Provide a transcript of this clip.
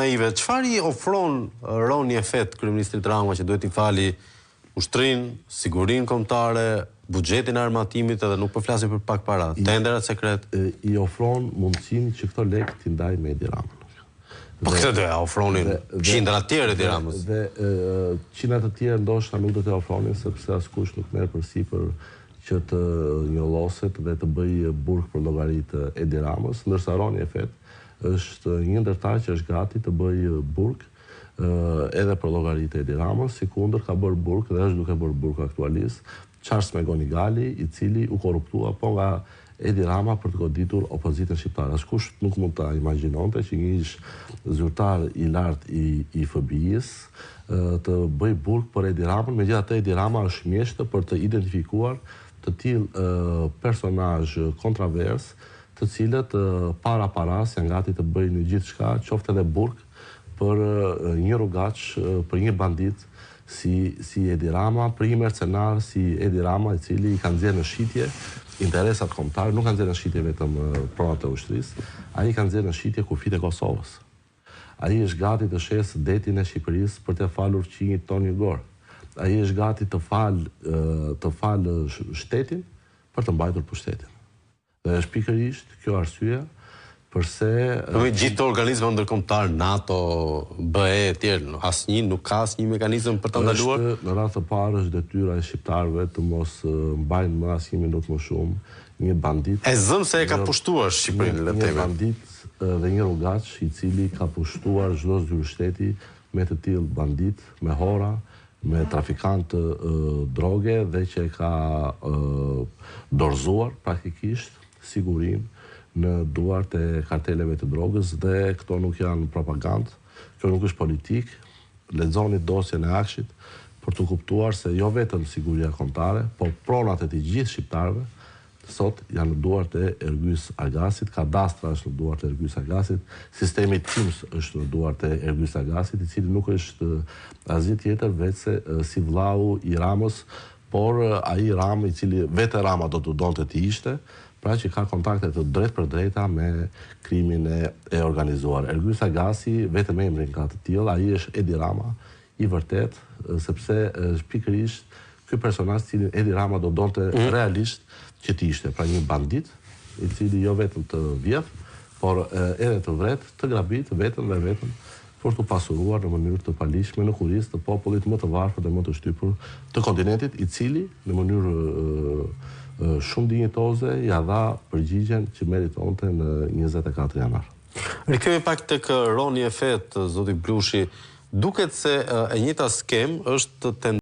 naive, çfarë i ofron Roni Efet kryeministrit Rama që duhet i fali ushtrin, sigurinë kombëtare, buxhetin e armatimit, edhe nuk po flasim për pak para, tenderat sekret. I ofron mundësinë që këto lekë t'i ndaj me Edi Ramën. Po këtë do ja ofronin qindra të tjerë Edi Ramës. Dhe qindra të tjerë ndoshta nuk do t'i ofronin sepse askush nuk merr përsipër që të njolloset dhe të bëjë burg për llogaritë Edi Ramës, ndërsa Roni Efet është një ndërtar që është gati të bëjë burg edhe për llogaritë Edi Ramës, sikundër ka bërë burg dhe është duke bërë burg aktualisht Charles Megonigali, i cili u korruptua po nga Edi Rama për të goditur opozitën shqiptare. Askush nuk mund ta imagjinonte që një ish zyrtar i lartë i FBI-s të bëj burg për Edi Ramën, megjithatë Edi Rama është mjeshtër për të identifikuar të tillë personazh kontrovers, të cilët para paras janë gati të bëjnë gjithçka, qoftë edhe burg për një rrugaç, për një bandit si Edi Rama, për një mercenar si Edi Rama, i cili i ka nxjerrë në shitje interesat kombëtare, nuk ka nxjerrë në shitje vetëm pronat e ushtrisë, ai ka nxjerrë në shitje kufijtë e Kosovës. Ai është gati të shesë detin e Shqipërisë për të falur qinjit Toni Gor. Ai është gati të falë shtetin për të mbajtur pushtetin. Dhe është pikërisht kjo arsye përse gjithë organizmat ndërkombëtar, NATO, BE e tjerë, asnjë nuk ka asnjë mekanizëm për ta ndaluar. Në radhë të parë është detyra e shqiptarëve të mos mbajnë më asnjë minutë më shumë një bandit. E zëm se e ka pushtuar Shqipërinë le të themi. Një bandit dhe një rrugaç i cili ka pushtuar çdo zyrë shteti me të tillë bandit, me hora, me trafikant droge dhe që ka dorëzuar praktikisht sigurinë në duart e karteleve të drogës dhe këto nuk janë propagandë, kjo nuk është politik, lexoni dosjen e Akshit për të kuptuar se jo vetëm siguria kombëtare, por pronat e të gjithë shqiptarëve sot janë në duart e Ergys Argasit, kadastra është në duart e Ergys Argasit, sistemi TIMS është në duart e Ergys Argasit, i cili nuk është asgjë tjetër vetëse si vllau i Ramës, por ai Rama i cili vetë Rama do të donte të ishte, pra që ka kontakte të drejt për drejta me krimin e organizuar. Ergys Argasi vetëm emrin ka të tillë, ai është Edi Rama i vërtet, sepse pikërisht ky personazh cilin Edi Rama do donte realisht që të ishte, pra një bandit i cili jo vetëm të vjedh, por edhe të vret, të grabit vetëm dhe vetëm për të pasuruar në mënyrë të palishme në kurisë të popullit më të varfër dhe më të shtypur të kontinentit, i cili në mënyrë shumë dinjitoze ja dha përgjigjen që meritonte në 24 janar. Rikthehemi pak tek Roni Efet, zoti Blushi, duket se e njëjta skem është